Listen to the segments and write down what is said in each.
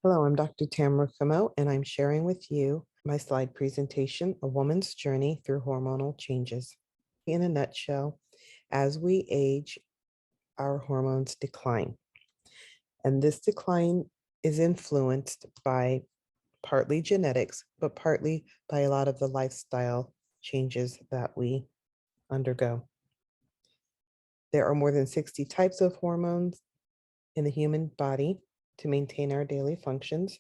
Hello, I'm Dr. Tamara Camo, and I'm sharing with you my slide presentation, A Woman's Journey Through Hormonal Changes. In a nutshell, as we age, our hormones decline. And this decline is influenced by partly genetics, but partly by a lot of the lifestyle changes that we undergo. There are more than 60 types of hormones in the human body to maintain our daily functions,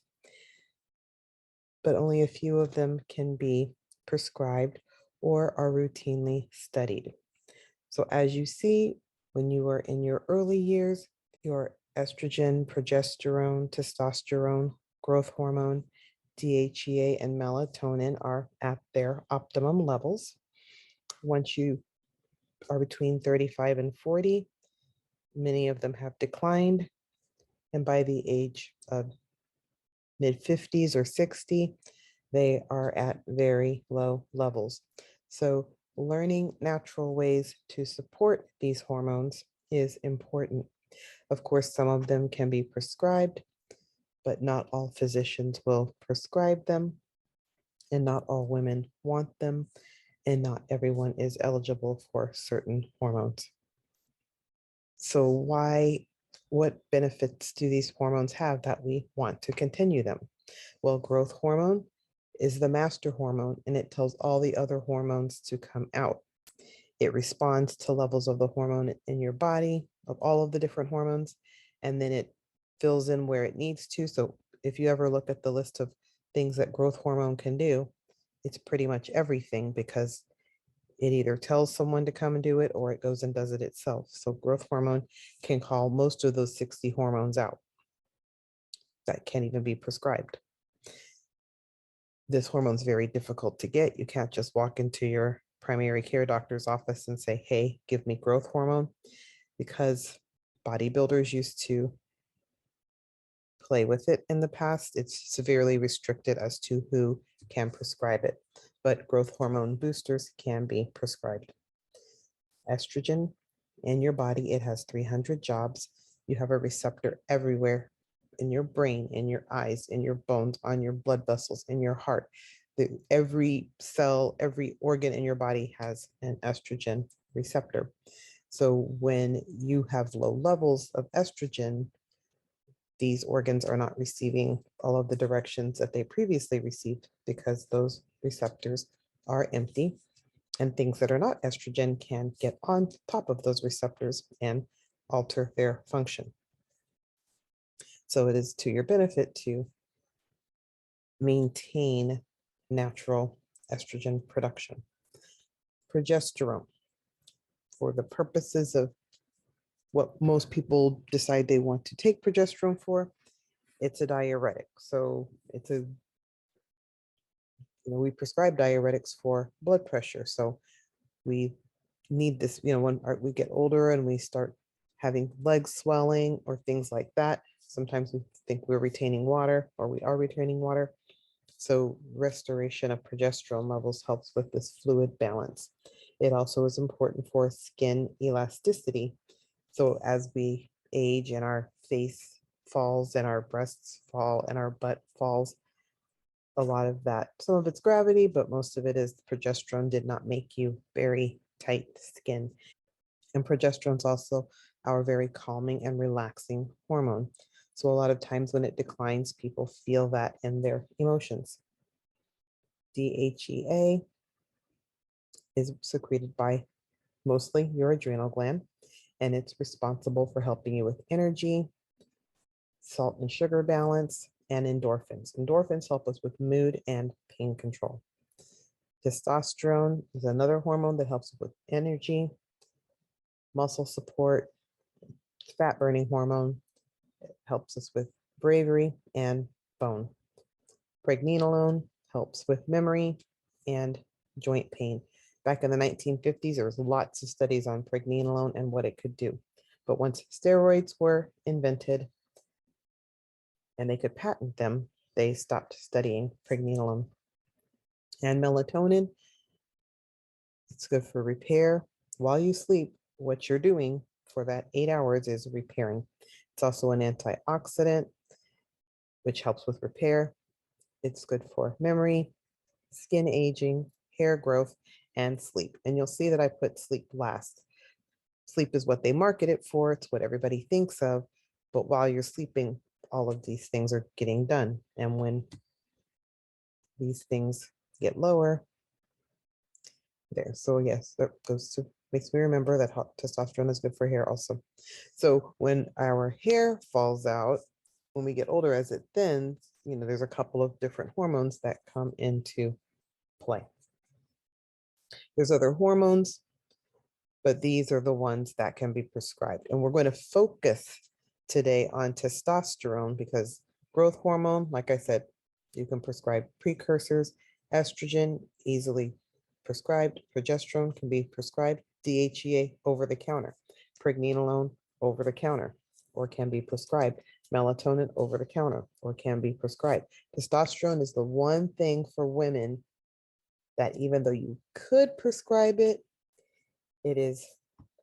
but only a few of them can be prescribed or are routinely studied. So as you see, when you are in your early years, your estrogen, progesterone, testosterone, growth hormone, DHEA, and melatonin are at their optimum levels. Once you are between 35 and 40, many of them have declined. And by the age of mid 50s or 60, they are at very low levels. So learning natural ways to support these hormones is important. Of course, some of them can be prescribed, but not all physicians will prescribe them, and not all women want them, and not everyone is eligible for certain hormones. So what benefits do these hormones have that we want to continue them? Well, growth hormone is the master hormone, and it tells all the other hormones to come out. It responds to levels of the hormone in your body, of all of the different hormones, and then it fills in where it needs to. So if you ever look at the list of things that growth hormone can do, it's pretty much everything, because it either tells someone to come and do it or it goes and does it itself. So growth hormone can call most of those 60 hormones out that can't even be prescribed. This hormone is very difficult to get. You can't just walk into your primary care doctor's office and say, hey, give me growth hormone, because bodybuilders used to play with it in the past. It's severely restricted as to who can prescribe it, but growth hormone boosters can be prescribed. Estrogen in your body, it has 300 jobs. You have a receptor everywhere in your brain, in your eyes, in your bones, on your blood vessels, in your heart. Every cell, every organ in your body has an estrogen receptor. So when you have low levels of estrogen, these organs are not receiving all of the directions that they previously received, because those receptors are empty, and things that are not estrogen can get on top of those receptors and alter their function. So it is to your benefit to maintain natural estrogen production. Progesterone, for the purposes of what most people decide they want to take progesterone for, it's a diuretic. So it's a, we prescribe diuretics for blood pressure. So we need this, when we get older and we start having leg swelling or things like that. Sometimes we think we're retaining water, or we are retaining water. So restoration of progesterone levels helps with this fluid balance. It also is important for skin elasticity. So as we age and our face falls and our breasts fall and our butt falls, a lot of that, some of it's gravity, but most of it is progesterone did not make you very tight skin. And progesterone is also our very calming and relaxing hormone. So a lot of times when it declines, people feel that in their emotions. DHEA is secreted by mostly your adrenal gland, and it's responsible for helping you with energy, salt and sugar balance, and endorphins. Endorphins help us with mood and pain control. Testosterone is another hormone that helps with energy, muscle support, fat burning hormone. It helps us with bravery and bone. Pregnenolone helps with memory and joint pain. Back in the 1950s, there was lots of studies on pregnenolone and what it could do. But once steroids were invented and they could patent them, they stopped studying pregnenolone. And melatonin, it's good for repair. While you sleep, what you're doing for that 8 hours is repairing. It's also an antioxidant. which helps with repair. It's good for memory, skin aging, hair growth, and sleep. And you'll see that I put sleep last. Sleep is what they market it for. It's what everybody thinks of. But while you're sleeping, all of these things are getting done. And when these things get lower, there. So yes, that goes to makes me remember that testosterone is good for hair also. So when our hair falls out, when we get older, as it thins, there's a couple of different hormones that come into play. There's other hormones, but these are the ones that can be prescribed. And we're going to focus today on testosterone because growth hormone, like I said, you can prescribe precursors. Estrogen, easily prescribed. Progesterone can be prescribed. DHEA, over the counter. Pregnenolone, over the counter, or can be prescribed. Melatonin, over the counter, or can be prescribed. Testosterone is the one thing for women that even though you could prescribe it, it is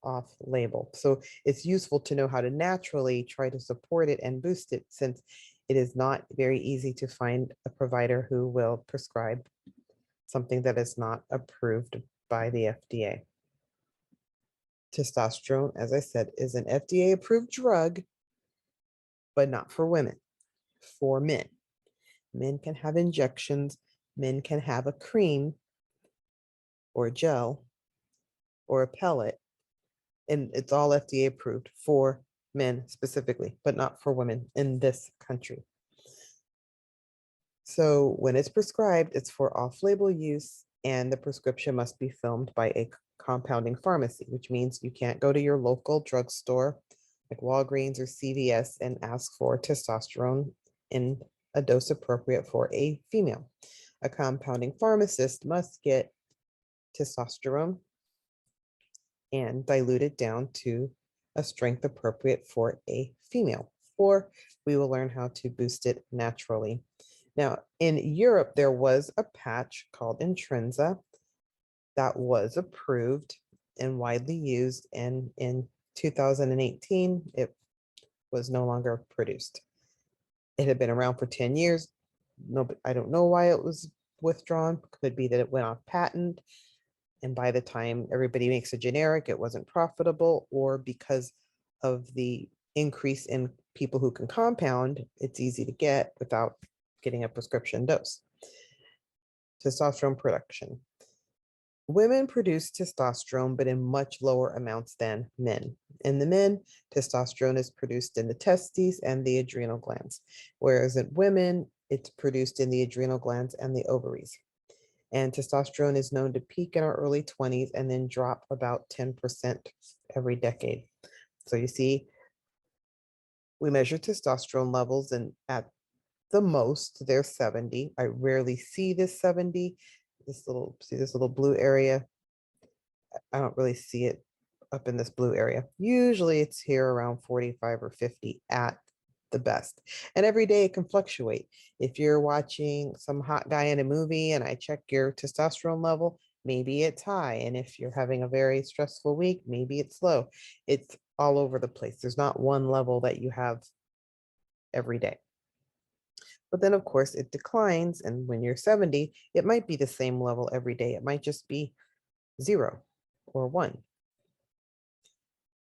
off label. So it's useful to know how to naturally try to support it and boost it, since it is not very easy to find a provider who will prescribe something that is not approved by the FDA. Testosterone, as I said, is an FDA approved drug, but not for women, for men. Men can have injections, men can have a cream or a gel or a pellet, and it's all FDA approved for men specifically, but not for women in this country. So when it's prescribed, it's for off-label use, and the prescription must be filled by a compounding pharmacy, which means you can't go to your local drugstore like Walgreens or CVS and ask for testosterone in a dose appropriate for a female. A compounding pharmacist must get testosterone and dilute it down to a strength appropriate for a female, or we will learn how to boost it naturally. Now, in Europe, there was a patch called Intrensa that was approved and widely used, and in 2018, it was no longer produced. It had been around for 10 years. No, I don't know why it was withdrawn. Could be that it went off patent, and by the time everybody makes a generic, it wasn't profitable, or because of the increase in people who can compound, it's easy to get without getting a prescription dose. Testosterone production. Women produce testosterone, but in much lower amounts than men. In the men, testosterone is produced in the testes and the adrenal glands, whereas in women, it's produced in the adrenal glands and the ovaries. And testosterone is known to peak in our early 20s and then drop about 10% every decade. So you see, we measure testosterone levels, and at the most, they're 70. I rarely see this 70. This little blue area? I don't really see it up in this blue area. Usually it's here around 45 or 50 at the best. And every day it can fluctuate. If you're watching some hot guy in a movie and I check your testosterone level, maybe it's high. And if you're having a very stressful week, maybe it's low. It's all over the place. There's not one level that you have every day. But then, of course, it declines. And when you're 70, it might be the same level every day. It might just be 0 or 1.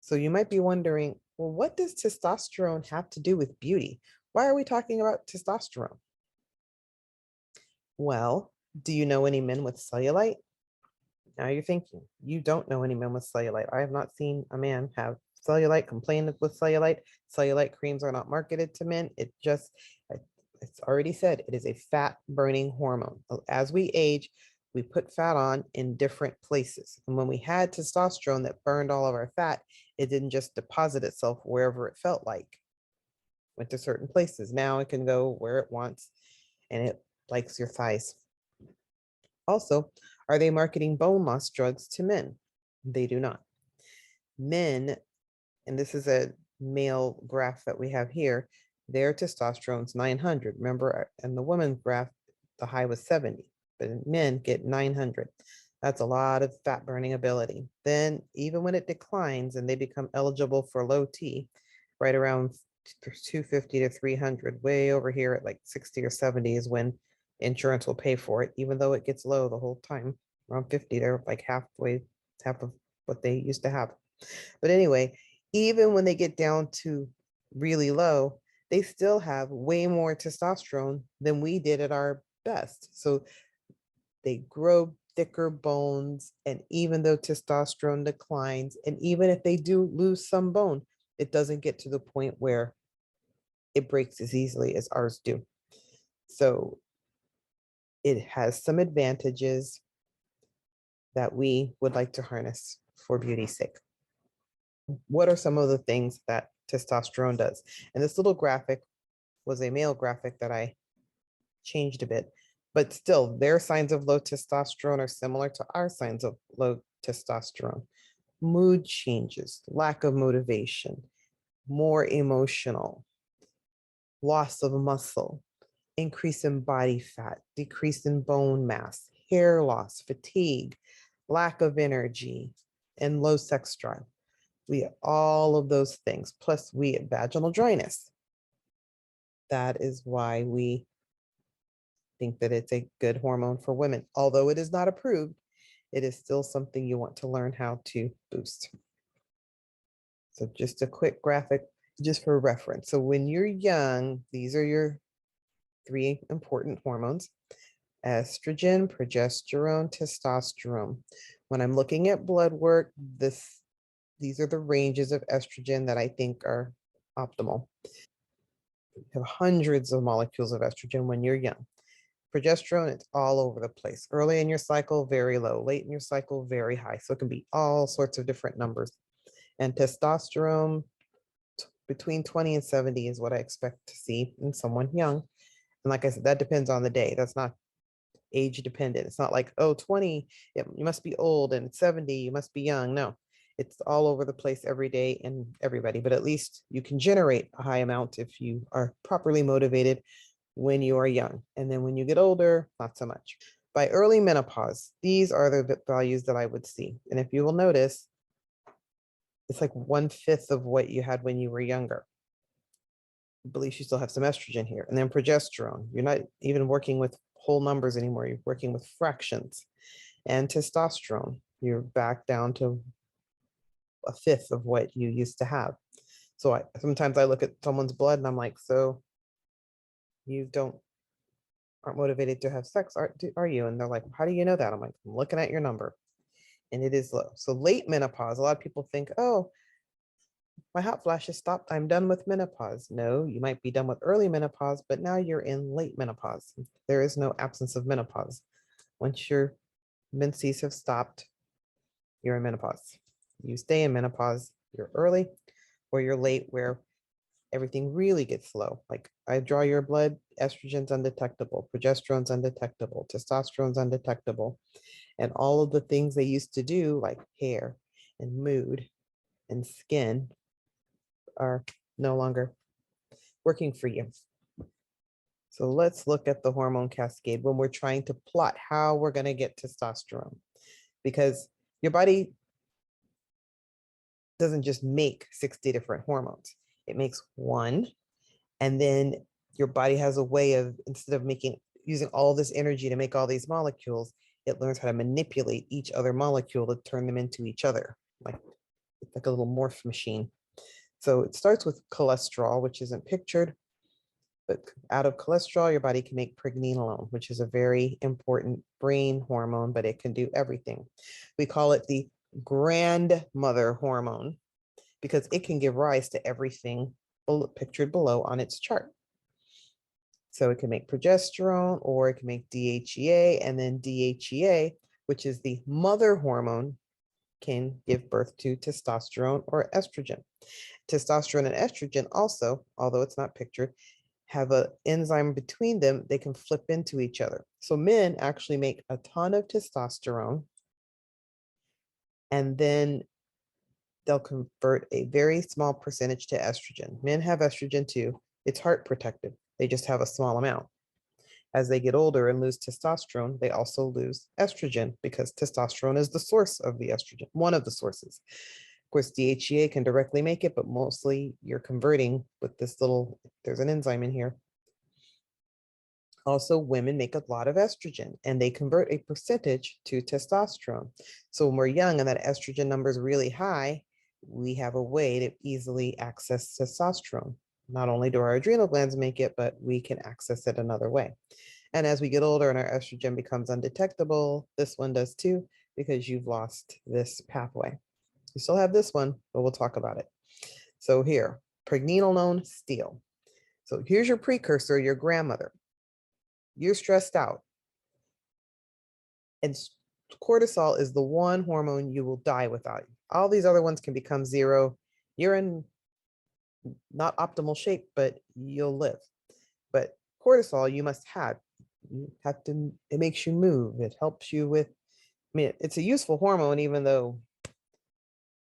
So you might be wondering, well, what does testosterone have to do with beauty? Why are we talking about testosterone? Well, do you know any men with cellulite? Now you're thinking, you don't know any men with cellulite. I have not seen a man have cellulite, complain with cellulite. Cellulite creams are not marketed to men. It's already said, it is a fat burning hormone. As we age, we put fat on in different places. And when we had testosterone that burned all of our fat, it didn't just deposit itself wherever it felt like. Went to certain places. Now it can go where it wants, and it likes your thighs. Also, are they marketing bone loss drugs to men? They do not. Men, and this is a male graph that we have here, their testosterone's 900. Remember, in the women's graph, the high was 70, but men get 900. That's a lot of fat burning ability. Then even when it declines and they become eligible for low T, right around 250 to 300. Way over here at like 60 or 70 is when insurance will pay for it, even though it gets low the whole time. Around 50, they're like half of what they used to have. But anyway, even when they get down to really low, they still have way more testosterone than we did at our best. So they grow thicker bones. And even though testosterone declines, and even if they do lose some bone, it doesn't get to the point where it breaks as easily as ours do. So it has some advantages that we would like to harness for beauty's sake. What are some of the things that testosterone does? And this little graphic was a male graphic that I changed a bit, but still their signs of low testosterone are similar to our signs of low testosterone. Mood changes, lack of motivation, more emotional, loss of muscle, increase in body fat, decrease in bone mass, hair loss, fatigue, lack of energy, and low sex drive. We have all of those things, plus we have vaginal dryness. That is why we think that it's a good hormone for women. Although it is not approved, it is still something you want to learn how to boost. So just a quick graphic just for reference. So when you're young, these are your 3 important hormones: estrogen, progesterone, testosterone. When I'm looking at blood work, these are the ranges of estrogen that I think are optimal. You have hundreds of molecules of estrogen when you're young. Progesterone, it's all over the place. Early in your cycle, very low. Late in your cycle, very high. So it can be all sorts of different numbers. And testosterone, between 20 and 70 is what I expect to see in someone young. And like I said, that depends on the day. That's not age dependent. It's not like, oh, 20, you must be old, and 70, you must be young. No, it's all over the place every day and everybody, but at least you can generate a high amount if you are properly motivated when you are young. And then when you get older, not so much. By early menopause, these are the values that I would see. And if you will notice, it's like 1/5 of what you had when you were younger. I believe you still have some estrogen here. And then progesterone, you're not even working with whole numbers anymore. You're working with fractions. And testosterone, you're back down to 1/5 of what you used to have. So sometimes I look at someone's blood and I'm like, so you aren't motivated to have sex, are you? And they're like, how do you know that? I'm like, I'm looking at your number, and it is low. So late menopause, a lot of people think, oh, my hot flashes stopped, I'm done with menopause. No, you might be done with early menopause, but now you're in late menopause. There is no absence of menopause. Once your menses have stopped, you're in menopause. You stay in menopause, you're early or you're late, where everything really gets low. Like I draw your blood, estrogen's undetectable, progesterone's undetectable, testosterone's undetectable. And all of the things they used to do, like hair and mood and skin, are no longer working for you. So let's look at the hormone cascade when we're trying to plot how we're going to get testosterone, because your body doesn't just make 60 different hormones. It makes one, and then your body has a way of, instead of using all this energy to make all these molecules, it learns how to manipulate each other molecule to turn them into each other. It's like a little morph machine. So it starts with cholesterol, which isn't pictured, but out of cholesterol, your body can make pregnenolone, which is a very important brain hormone, but it can do everything. We call it the grandmother hormone because it can give rise to everything pictured below on its chart. So it can make progesterone, or it can make DHEA, and then DHEA, which is the mother hormone, can give birth to testosterone or estrogen. Testosterone and estrogen also, although it's not pictured, have an enzyme between them. They can flip into each other. So men actually make a ton of testosterone, and then they'll convert a very small percentage to estrogen. Men have estrogen too. It's heart protective. They just have a small amount. As they get older and lose testosterone, they also lose estrogen because testosterone is the source of the estrogen, one of the sources. Of course, DHEA can directly make it, but mostly you're converting with this little, there's an enzyme in here. Also, women make a lot of estrogen and they convert a percentage to testosterone. So when we're young and that estrogen number is really high, we have a way to easily access testosterone. Not only do our adrenal glands make it, but we can access it another way. And as we get older and our estrogen becomes undetectable, this one does too, because you've lost this pathway. You still have this one, but we'll talk about it. So here, pregnenolone steal. So here's your precursor, your grandmother. You're stressed out. And cortisol is the one hormone you will die without. All these other ones can become zero. You're in not optimal shape, but you'll live. But cortisol you must have. You have to, it makes you move. It helps you with, I mean, it's a useful hormone, even though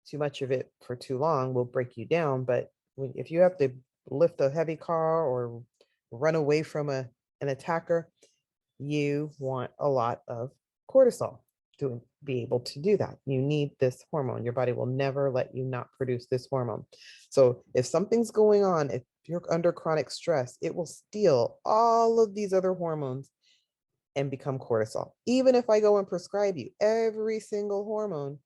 too much of it for too long will break you down. But if you have to lift a heavy car or run away from an attacker, you want a lot of cortisol to be able to do that. You need this hormone. Your body will never let you not produce this hormone. So if something's going on, if you're under chronic stress, it will steal all of these other hormones and become cortisol. Even if I go and prescribe you every single hormone,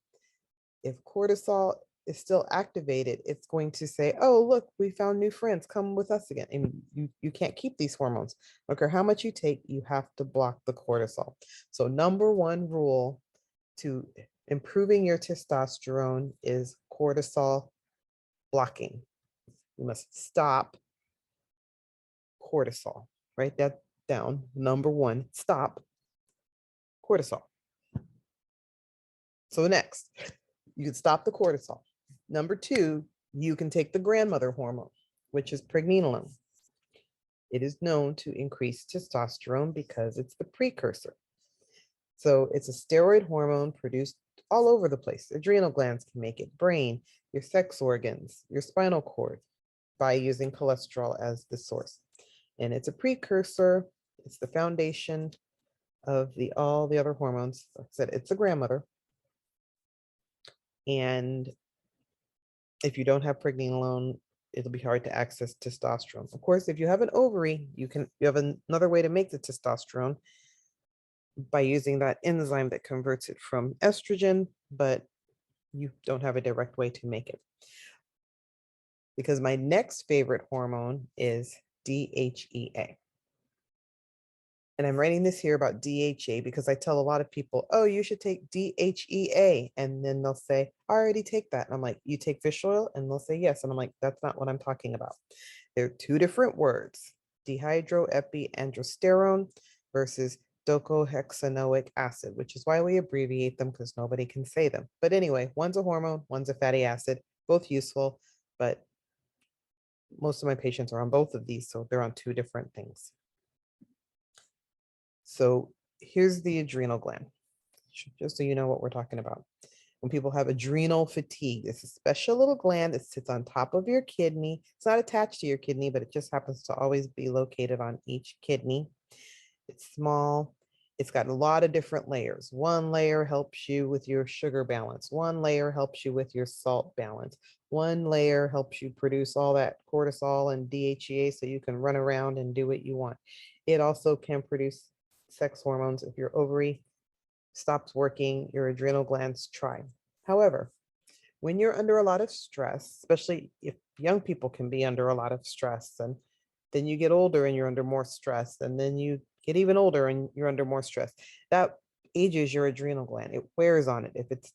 if cortisol is still activated, it's going to say, oh, look, we found new friends, come with us again. And you can't keep these hormones. No matter how much you take, you have to block the cortisol. So number one rule to improving your testosterone is cortisol blocking. You must stop cortisol. Write that down. Number one, stop cortisol. So next, you can stop the cortisol. Number two, you can take the grandmother hormone, which is pregnenolone. It is known to increase testosterone because it's the precursor. So it's a steroid hormone produced all over the place. Adrenal glands can make it, brain, your sex organs, your spinal cord, by using cholesterol as the source. And it's a precursor. It's the foundation of all the other hormones. Like I said, it's a grandmother. And if you don't have pregnenolone, it'll be hard to access testosterone. Of course, if you have an ovary, you have another way to make the testosterone by using that enzyme that converts it from estrogen, but you don't have a direct way to make it. Because my next favorite hormone is DHEA. And I'm writing this here about DHA because I tell a lot of people, oh, you should take DHEA. And then they'll say, I already take that. And I'm like, you take fish oil? And they'll say, yes. And I'm like, that's not what I'm talking about. They're two different words, dehydroepiandrosterone versus docosahexaenoic acid, which is why we abbreviate them because nobody can say them. But anyway, one's a hormone, one's a fatty acid, both useful, but most of my patients are on both of these, so they're on two different things. So here's the adrenal gland, just so you know what we're talking about. When people have adrenal fatigue, it's a special little gland that sits on top of your kidney. It's not attached to your kidney, but it just happens to always be located on each kidney. It's small. It's got a lot of different layers. One layer helps you with your sugar balance. One layer helps you with your salt balance. One layer helps you produce all that cortisol and DHEA so you can run around and do what you want. It also can produce sex hormones. If your ovary stops working, your adrenal glands try. However, when you're under a lot of stress, especially if young people can be under a lot of stress, and then you get older and you're under more stress, and then you get even older and you're under more stress, that ages your adrenal gland. It wears on it. If it's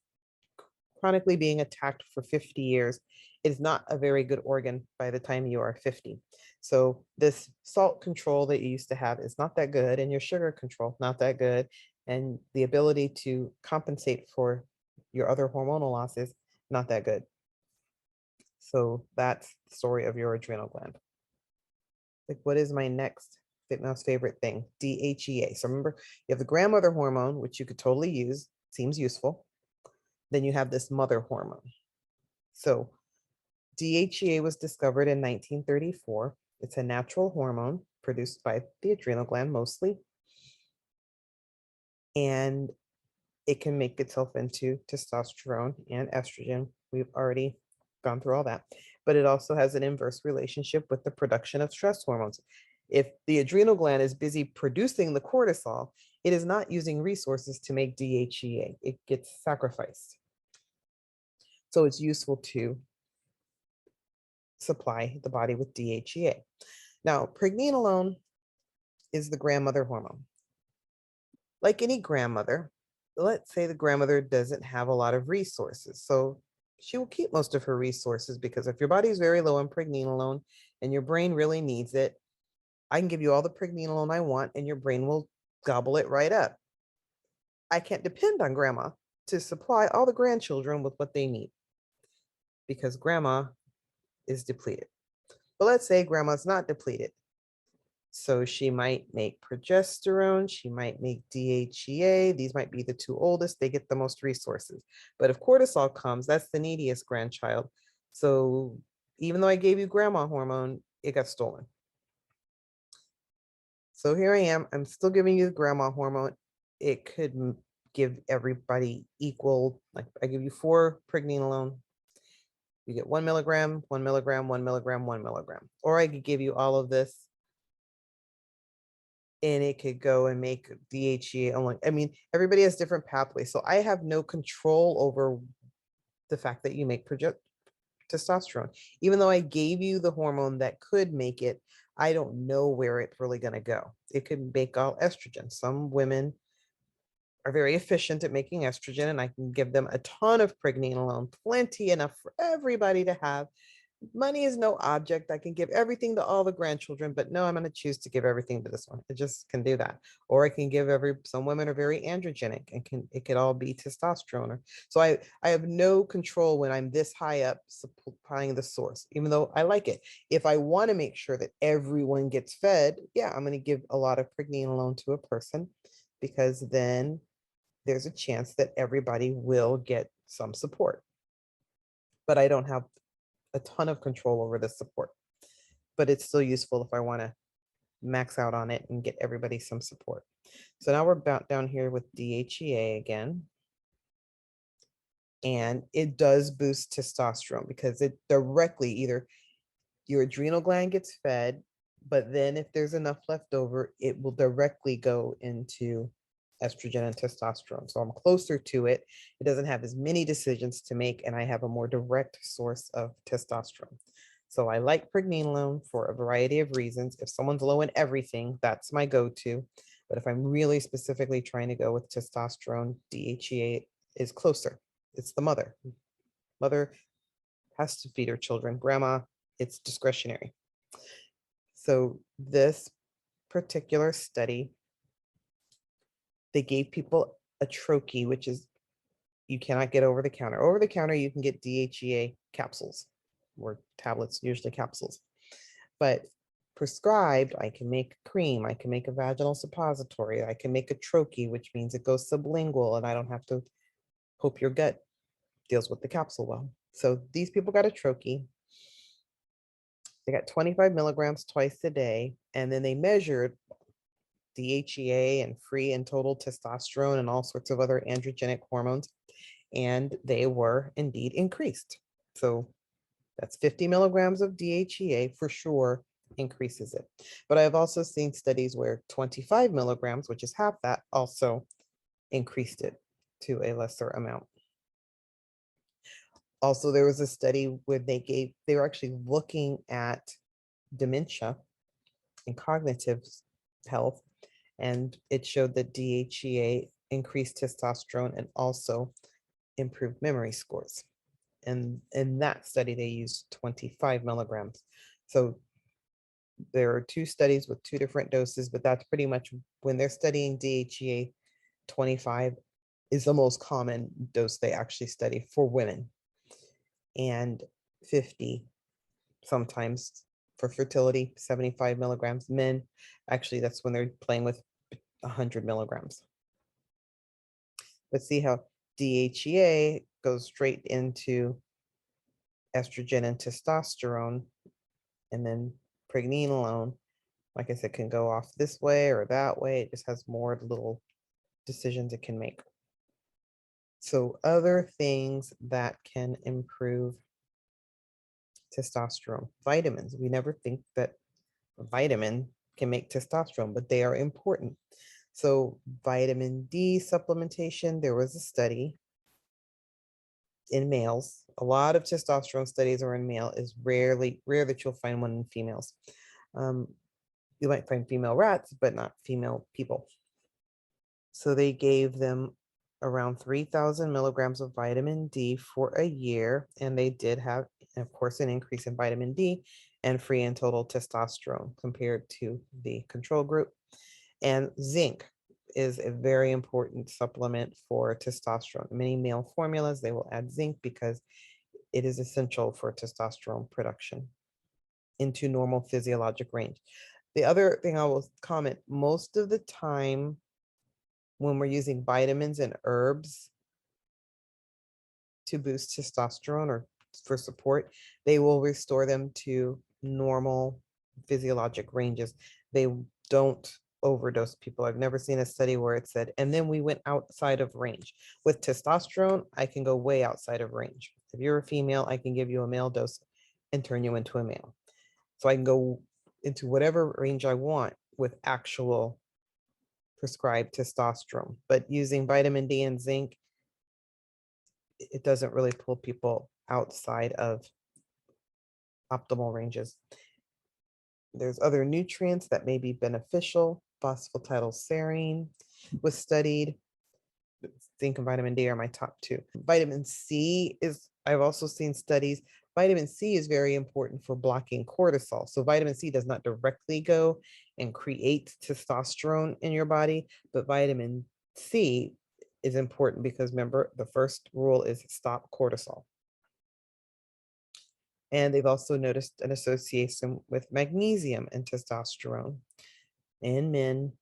chronically being attacked for 50 years, it's not a very good organ by the time you are 50. So this salt control that you used to have is not that good, and your sugar control, not that good. And the ability to compensate for your other hormonal losses, not that good. So that's the story of your adrenal gland. Like, what is my next most favorite thing? DHEA. So remember, you have the grandmother hormone, which you could totally use, seems useful. Then you have this mother hormone. So DHEA was discovered in 1934. It's a natural hormone produced by the adrenal gland mostly. And it can make itself into testosterone and estrogen. We've already gone through all that. But it also has an inverse relationship with the production of stress hormones. If the adrenal gland is busy producing the cortisol, it is not using resources to make DHEA. It gets sacrificed. So it's useful to supply the body with DHEA. Now, pregnenolone is the grandmother hormone. Like any grandmother, let's say the grandmother doesn't have a lot of resources. So she will keep most of her resources, because if your body is very low in pregnenolone and your brain really needs it, I can give you all the pregnenolone I want and your brain will gobble it right up. I can't depend on grandma to supply all the grandchildren with what they need, because grandma is depleted. But let's say grandma's not depleted. So she might make progesterone, she might make DHEA. These might be the two oldest, they get the most resources. But if cortisol comes, that's the neediest grandchild. So even though I gave you grandma hormone, it got stolen. So here I am, I'm still giving you the grandma hormone. It could give everybody equal, like I give you 4 pregnenolone, you get 1 milligram, 1 milligram, 1 milligram, 1 milligram. Or I could give you all of this and it could go and make DHEA only. I mean, everybody has different pathways. So I have no control over the fact that you make testosterone. Even though I gave you the hormone that could make it, I don't know where it's really going to go. It could make all estrogen. Some women are very efficient at making estrogen, and I can give them a ton of pregnenolone, plenty enough for everybody to have. Money is no object. I can give everything to all the grandchildren, but no, I'm going to choose to give everything to this one. I just can do that. Or I can give some women are very androgenic and it could all be testosterone. So I have no control when I'm this high up supplying the source, even though I like it. If I want to make sure that everyone gets fed, yeah, I'm going to give a lot of pregnenolone to a person, because then there's a chance that everybody will get some support. But I don't have a ton of control over the support, but it's still useful if I want to max out on it and get everybody some support. So now we're about down here with DHEA again. And it does boost testosterone because it directly, either your adrenal gland gets fed, but then if there's enough left over, it will directly go into estrogen and testosterone. So I'm closer to it. It doesn't have as many decisions to make, and I have a more direct source of testosterone. So I like pregnenolone for a variety of reasons. If someone's low in everything, that's my go-to. But if I'm really specifically trying to go with testosterone, DHEA is closer. It's the mother. Mother has to feed her children. Grandma, it's discretionary. So this particular study, they gave people a troche, which is you cannot get over the counter. Over the counter, you can get DHEA capsules or tablets, usually capsules. But prescribed, I can make cream, I can make a vaginal suppository, I can make a troche, which means it goes sublingual and I don't have to hope your gut deals with the capsule well. So these people got a troche. They got 25 milligrams twice a day, and then they measured DHEA and free and total testosterone and all sorts of other androgenic hormones, and they were indeed increased. So that's 50 milligrams of DHEA for sure increases it. But I've also seen studies where 25 milligrams, which is half that, also increased it to a lesser amount. Also, there was a study where they were actually looking at dementia and cognitive health, and it showed that DHEA increased testosterone and also improved memory scores. And in that study, they used 25 milligrams. So there are 2 studies with 2 different doses, but that's pretty much when they're studying DHEA, 25 is the most common dose they actually study for women, and 50 sometimes for fertility, 75 milligrams. Men, actually, that's when they're playing with 100 milligrams. Let's see how DHEA goes straight into estrogen and testosterone, and then pregnenolone, like I said, can go off this way or that way. It just has more little decisions it can make. So other things that can improve testosterone, vitamins. We never think that a vitamin can make testosterone, but they are important. So vitamin D supplementation, there was a study in males. A lot of testosterone studies are in male. Is rare that you'll find one in females. Um, you might find female rats, but not female people. So they gave them around 3,000 milligrams of vitamin D for a year, and they did have, of course, an increase in vitamin D and free and total testosterone compared to the control group. And zinc is a very important supplement for testosterone. Many male formulas, they will add zinc because it is essential for testosterone production into normal physiologic range. The other thing I will comment, most of the time when we're using vitamins and herbs to boost testosterone or for support, they will restore them to normal physiologic ranges. They don't overdose people. I've never seen a study where it said, and then we went outside of range. With testosterone, I can go way outside of range. If you're a female, I can give you a male dose and turn you into a male. So I can go into whatever range I want with actual prescribed testosterone. But using vitamin D and zinc, it doesn't really pull people outside of optimal ranges. There's other nutrients that may be beneficial. Phosphatidylserine was studied. Zinc and vitamin D are my top two. Vitamin C is, I've also seen studies. Vitamin C is very important for blocking cortisol. So vitamin C does not directly go and create testosterone in your body, but vitamin C is important because remember, the first rule is stop cortisol. And they've also noticed an association with magnesium and testosterone in men,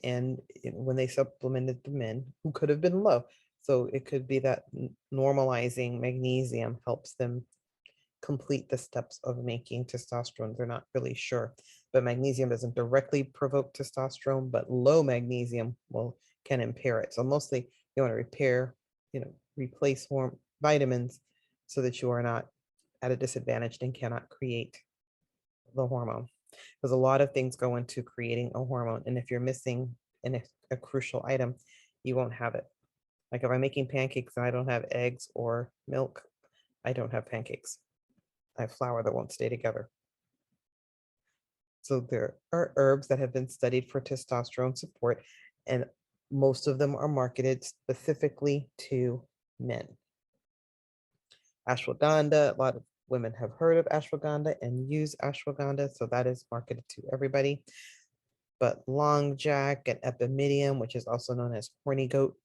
and when they supplemented the men who could have been low. So it could be that normalizing magnesium helps them complete the steps of making testosterone. They're not really sure, but magnesium doesn't directly provoke testosterone, but low magnesium can impair it. So mostly you want to repair, replace vitamins so that you are not at a disadvantage and cannot create the hormone. Because a lot of things go into creating a hormone, and if you're missing a crucial item, you won't have it. Like if I'm making pancakes and I don't have eggs or milk, I don't have pancakes. I have flour that won't stay together. So there are herbs that have been studied for testosterone support, and most of them are marketed specifically to men. Ashwagandha, a lot of women have heard of ashwagandha and use ashwagandha, so that is marketed to everybody. But long jack and epimedium, which is also known as horny goat,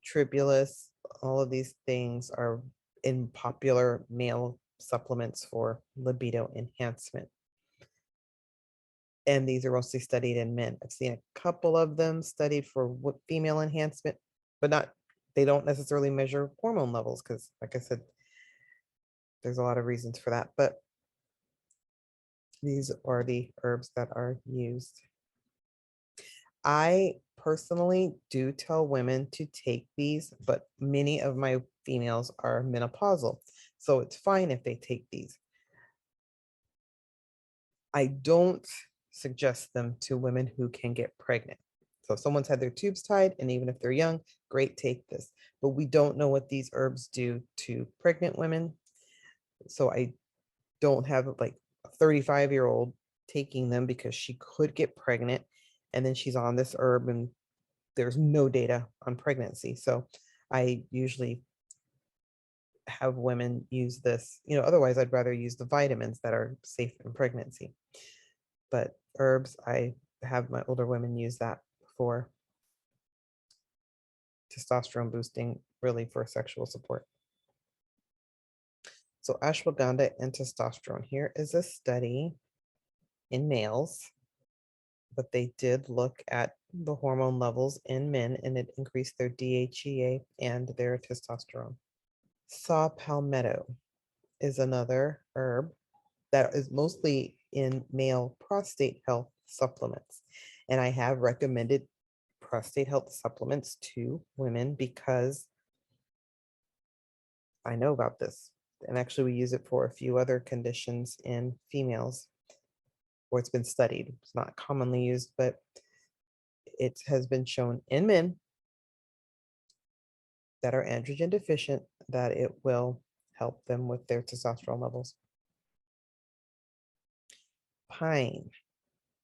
tribulus, all of these things are in popular male supplements for libido enhancement. And these are mostly studied in men. I've seen a couple of them studied for female enhancement, but they don't necessarily measure hormone levels because, like I said, there's a lot of reasons for that. But these are the herbs that are used. I personally do tell women to take these, but many of my females are menopausal, so it's fine if they take these. I don't suggest them to women who can get pregnant. So if someone's had their tubes tied, and even if they're young, great, take this. But we don't know what these herbs do to pregnant women. So I don't have like a 35-year-old taking them because she could get pregnant, and then she's on this herb and there's no data on pregnancy. So I usually have women use this, otherwise I'd rather use the vitamins that are safe in pregnancy. But herbs, I have my older women use that for testosterone boosting, really for sexual support. So ashwagandha and testosterone. Here is a study in males, but they did look at the hormone levels in men, and it increased their DHEA and their testosterone. Saw palmetto is another herb that is mostly in male prostate health supplements. And I have recommended prostate health supplements to women because I know about this. And actually, we use it for a few other conditions in females, or it's been studied. It's not commonly used, but it has been shown in men that are androgen deficient that it will help them with their testosterone levels. Pine.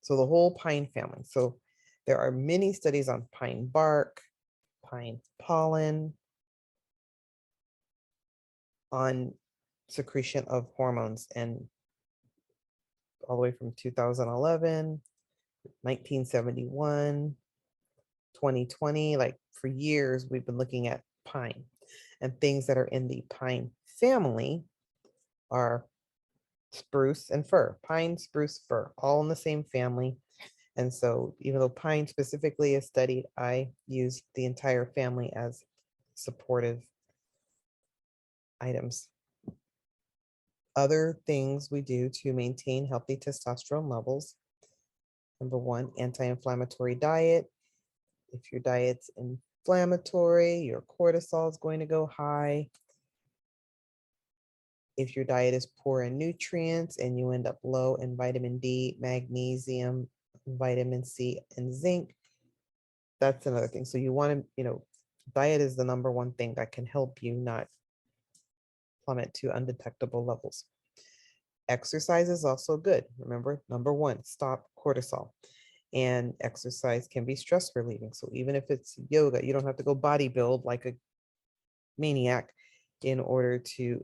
So the whole pine family. So there are many studies on pine bark, pine pollen, on secretion of hormones, and all the way from 2011, 1971, 2020, like for years, we've been looking at pine, and things that are in the pine family are spruce and fir, pine, spruce, fir, all in the same family. And so even though pine specifically is studied, I use the entire family as supportive items. Other things we do to maintain healthy testosterone levels. Number one, anti-inflammatory diet. If your diet's inflammatory, your cortisol is going to go high. If your diet is poor in nutrients and you end up low in vitamin D, magnesium, vitamin C, and zinc, that's another thing. So you want to, diet is the number one thing that can help you not plummet to undetectable levels. Exercise is also good. Remember, number one, stop cortisol. And exercise can be stress relieving. So even if it's yoga, you don't have to go bodybuild like a maniac in order to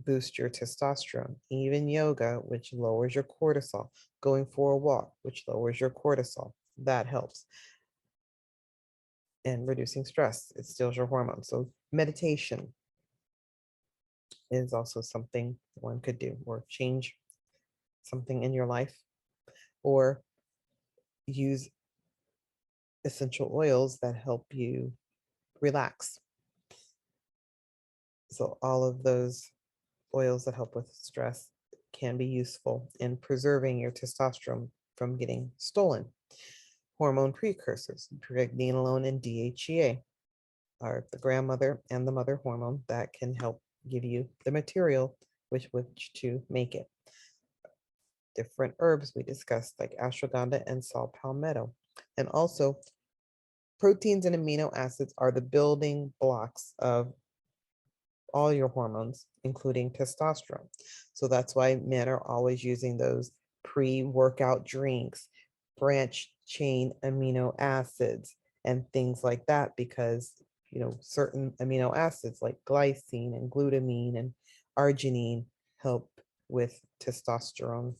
boost your testosterone. Even yoga, which lowers your cortisol, going for a walk, which lowers your cortisol, that helps. And reducing stress, it steals your hormones. So meditation is also something one could do, or change something in your life, or use essential oils that help you relax. So all of those oils that help with stress can be useful in preserving your testosterone from getting stolen. Hormone precursors, pregnenolone and DHEA, are the grandmother and the mother hormone that can help give you the material with which to make it. Different herbs we discussed, like ashwagandha and saw palmetto. And also, proteins and amino acids are the building blocks of all your hormones, including testosterone. So that's why men are always using those pre-workout drinks, branch chain amino acids, and things like that, because certain amino acids like glycine and glutamine and arginine help with testosterone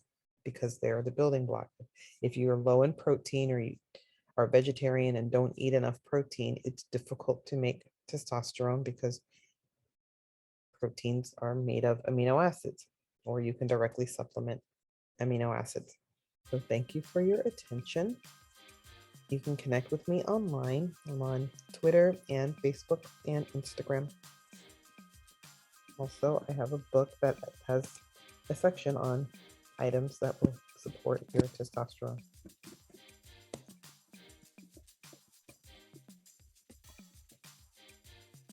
because they're the building block. If you're low in protein, or you are vegetarian and don't eat enough protein, it's difficult to make testosterone because proteins are made of amino acids, or you can directly supplement amino acids. So thank you for your attention. You can connect with me online. I'm on Twitter and Facebook and Instagram. Also, I have a book that has a section on items that will support your testosterone.